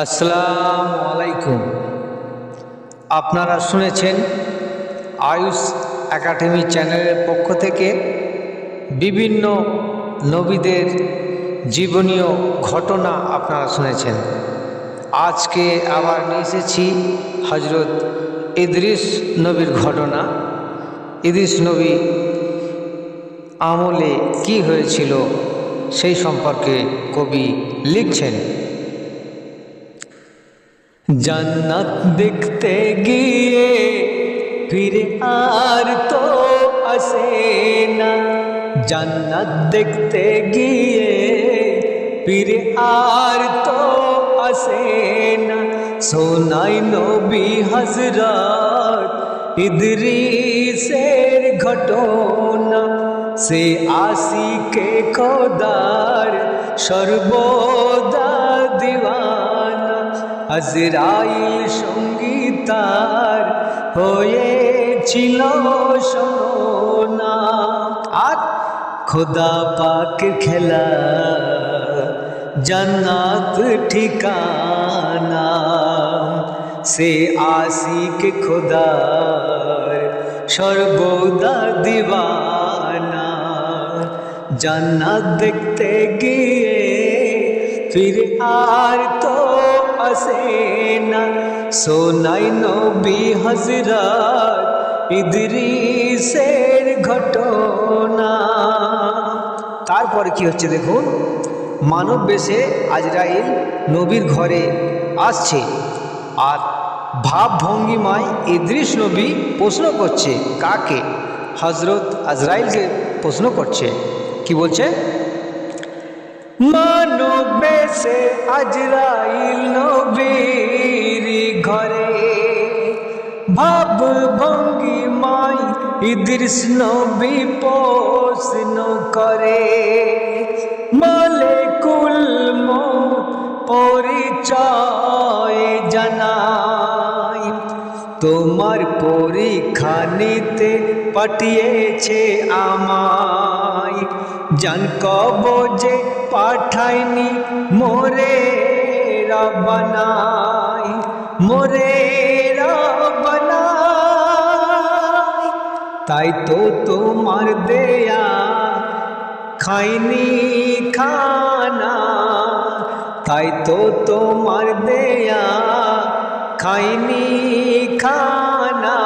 আসসালামু আলাইকুম। আপনারা শুনেছেন আয়ুষ একাডেমি চ্যানেলের পক্ষ থেকে বিভিন্ন নবীদের জীবনীয় ঘটনা আপনারা শুনেছেন। আজকে আবার নিয়ে এসেছি হজরত ইদ্রিস নবীর ঘটনা। ইদ্রিস নবী আমলে কি হয়েছিল সেই সম্পর্কে কবি লিখছেন। জান্নাত দেখতে গিয়ে ফিরে আর তো আসে না, জান্নাত দেখতে গিয়ে ফিরে আর তো আসে না। সোনাই নবী হযরত ইদ্রিসের ঘটনা, সে আশিকে খোদার সর্বদা দিওয়ানা। আজরাইল সঙ্গী তার হয়েছিল সোনা, আর খোদা পাক খেলা জান্নাত ঠিকানা। সে আশিক খোদার সর্বদা দিওয়ানা, জান্নাত দেখতে গিয়ে ফিরে আর তো আসে না। সোনাই নবী হযরত ইদ্রিসের ঘটনা। তারপরে কি হচ্ছে দেখুন। মানব বেশে আজরাইল নবীর ঘরে আসছে, আর ভাব ভঙ্গিমায় ইদ্রিস নবী প্রশ্ন করছে। কাকে? হযরত আজরাইলকে প্রশ্ন করছে। কি বলছে? মানব বেশে আজরাইল নবীর ঘরে, ভাব ভঙ্গিমায় ইদ্রিস নবী প্রশ্ন করে। মালেকুল মউত পরিচয় জানাই, তোমার পরীক্ষা নিতে পাঠিয়েছে আমায়। জান কবজে পাঠায়নি মোরে রব্বানাই, মোরে রব্বানাই। তাই তো তোমার দেয়া খাইনি খানা, তাই তো তোমার দেয়া খাইনি খানা।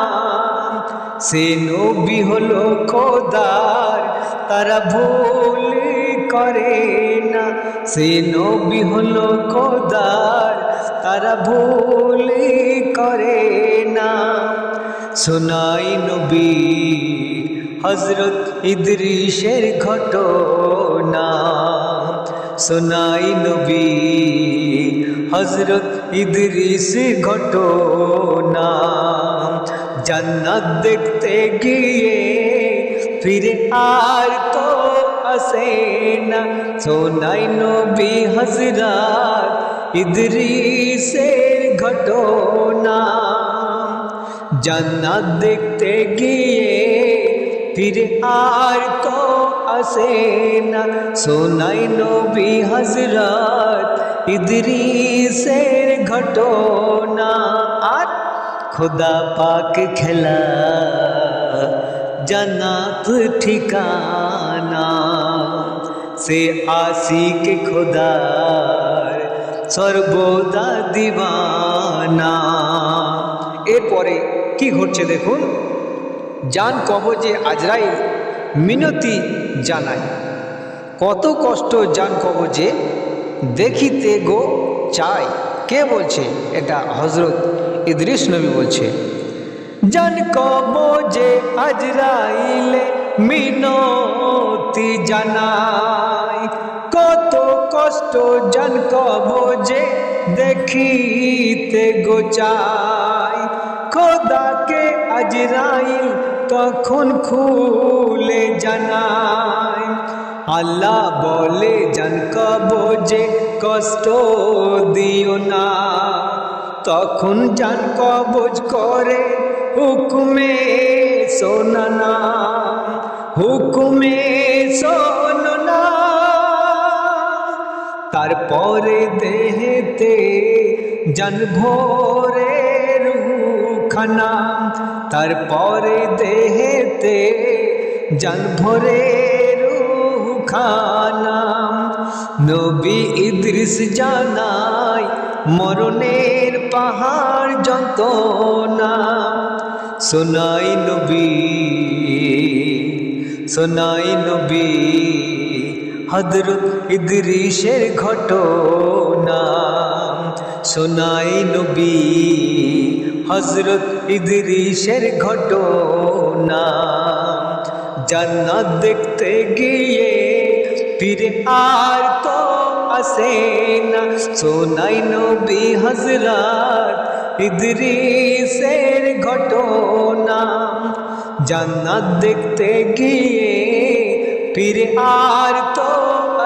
সে নবী হলো খোদার, তারা ভুল করে না। সে নবী হলো খোদার, তারা ভুল করে না। সোনাই নবী হযরত ইদ্রিসের ঘটনা, সোনাই নবী হযরত ইদ্রিস ঘটনা। জান্নাত দেখতে গিয়ে ফিরে আর তো আসে না। সোনাই নবী হযরত ইদ্রিসের ঘটনা। জান্নাত দেখতে গিয়ে ফিরে আর তো আসে না। সোনাই নবী হযরত ইদ্রিসের ঘটনা। আর খোদা পাক খেলা জান্নাত ঠিকানা, সে আশিক খোদার সর্বদা দিওয়ানা। এরপরে কি ঘটছে দেখুন। জান কবজে আজরাইল মিনতি জানায়, কত কষ্ট জান কবজে দেখিতে গো চাই। কে বলছে? এটা হযরত ইদ্রিস নবী বলছে। জান কবজে আজরাইলে মিনতি জানায়, কত কষ্ট জান কবজে দেখিতে গো চাই। খোদাকে আজরাইল তখন খুলে জানায়, আল্লাহ বলে জান কবজে কষ্ট দিও না। তখন জান কবজ করে হুকুমে শোনানা, হুকুমে শোনানা। তারপরে দেহেতে জান ভরে রুখানা, তারপরে দেহেতে জান ভরে রুখানা। নবী ইদ্রিস জানায় মরণের পাহাড় যন্ত্রণা, শোনাই নবী, শোনাই নবী হযরত ইদ্রিসের ঘটনা, শোনাই নবী হযরত ইদ্রিসের ঘটনা। জান্নাত দেখতে গিয়ে ফিরে আর তো আসে না, শোনাই নবী হযরত ইদ্রিসের ঘটনা। জান্নাত দেখতে গিয়ে ফিরে আর তো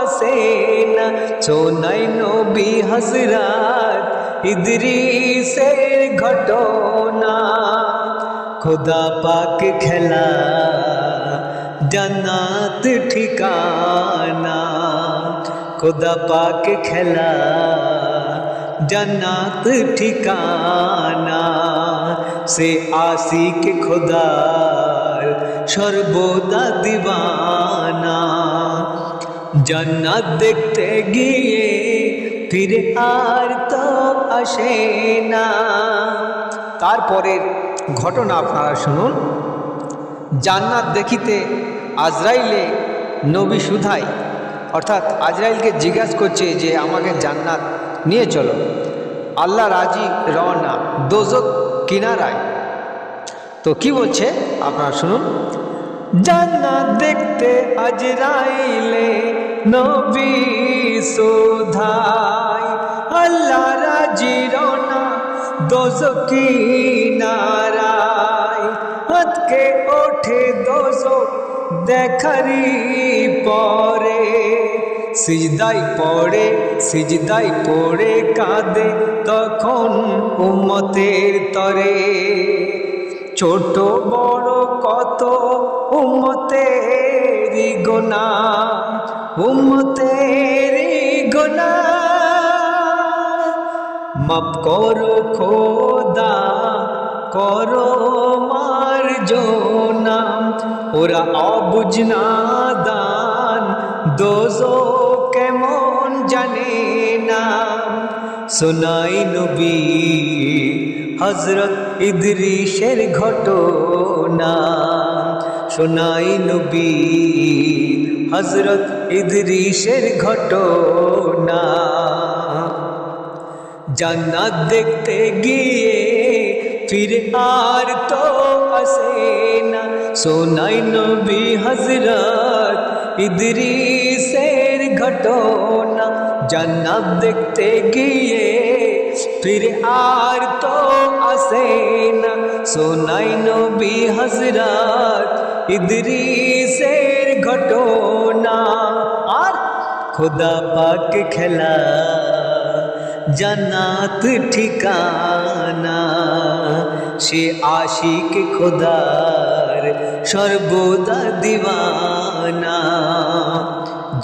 আসে না, শোনাই নবী হযরত ইদ্রিসের ঘটনা। খুদা পাক খেলা জান্নাত ঠিকানা, খুদা পাক খেলা জান্নাত ঠিকানা। সে আশিক খোদার সর্বদা দিওয়ানা, জান্নাত দেখতে গিয়ে ফিরে আর তো আসে না। তারপরের ঘটনা আপনারা শুনুন। জান্নাত দেখিতে আজরাইলে নবী সুধাই, অর্থাৎ আজরাইলকে জিজ্ঞাসা করছে যে আমাকে জান্নাত নিয়ে চলো। আল্লাহ রাজি রওনা দোজক কিনারায়। তো কি বলছে আপনারা শুনুন। জান্নাত দেখতে আজরাইলে নবী সুধাই, আল্লাহ রাজি রওনা দোজক কিনারায়। আজকে ওঠে দোজক দেখারি পরে, সিজদাই পড়ে, সিজদাই পড়ে কাঁদে তখন উম্মতের তরে। ছোট বড় কত উম্মতেরি গুনাহ, উম্মতেরি গুনাহ। মাফ করো খোদা করো মার্জনা, ওরা অবুঝ নাদান দোজক কেমন জানে না। শোনাই নবী হযরত ইদ্রিসের ঘটনা, শোনাই নবী হযরত ইদ্রিসের ঘটনা। জান্নাত দেখতে গিয়ে ফিরে আর তো আসে না, শোনাই নবী হযরত ইদ্রিসের ঘটনা। জান্নাত দেখতে গিয়ে ফিরে আর তো আসে না, শোনাই নবী হযরত ইদ্রিসের ঘটনা। আর খুদা পাক খেলা জান্নাত ঠিকানা, সে আশিক খোদার সর্বদা দিওয়ানা।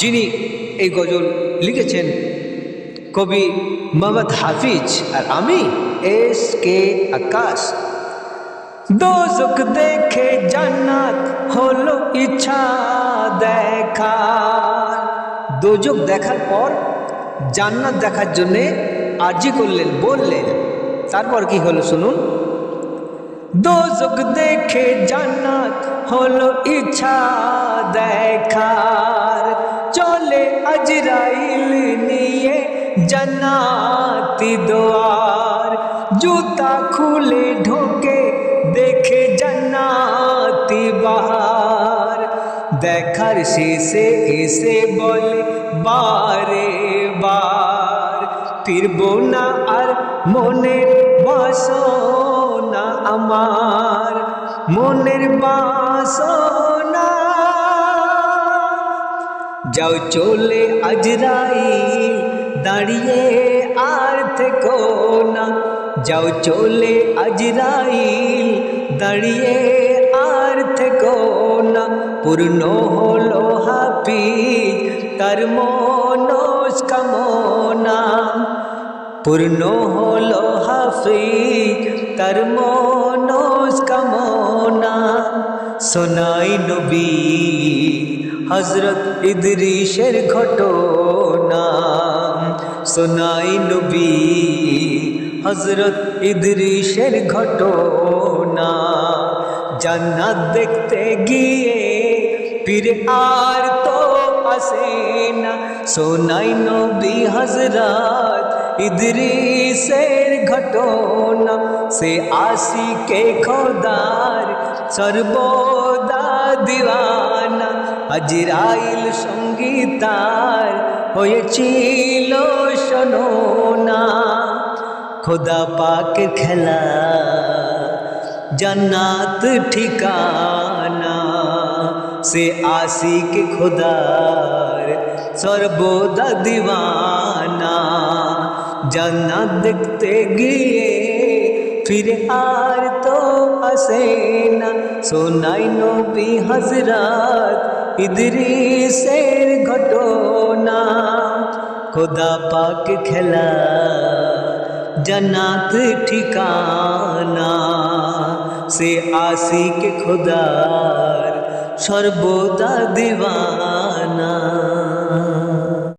যিনি এই গজল লিখেছেন কবি মোহাম্মদ হাফিজ, আর আমি এস.কে. আকাশ। দোজক দেখে জান্নাত হলো ইচ্ছা দেখার, দোজক দেখার পর জান্নাত দেখার জন্যে আরজি করলেন, বললেন। তারপর কি হলো শুনুন। দোজক দেখে জান্নাত হলো ইচ্ছা দেখার, চলে আজরাইল নিয়ে জান্নাতি দুয়ার। জুতা খুলে ঢোকে দেখে জান্নাতি বাহার, দেখার শেষে এসে বলে বারে বার, ফিরবো না আর মনের বাসনা আমার, মনের বাসনা। যাও চলে আজরাইল দাঁড়িয়ে আর থেকো না, যাও চলে আজরাইল দাঁড়িয়ে আর থেকো না। পূর্ণ হলো হাফিজ তার মনস্কামনা, পূর্ণ হলো হাফিজ তার মনস্কামনা। শোনাই নবী হযরত ইদরিসের ঘটনা, শোনাই নবী হযরত ইদরিসের ঘটনা। জান্নাত দেখতে গিয়ে পীর আর তো আসে না, শোনাই নবী হযরত ইদরিসের ঘটনা। সে আশিকে খোদার সর্বদা দিওয়ানা, আজরাইল সঙ্গী তার হয়েছিল শোনো না। খোদা পাকের খেলা জান্নাত ঠিকানা, সে আশিক খোদার সর্বদা দিওয়ানা। জান্নাত দেখতে গিয়ে ফিরে আর তো আসে না, শোনাই নবী হযরত ইদরিসের ঘটনা। খোদা পাক খেলা জান্নাত ঠিকানা, সে আশিক খোদার সর্বদা দিওয়ানা।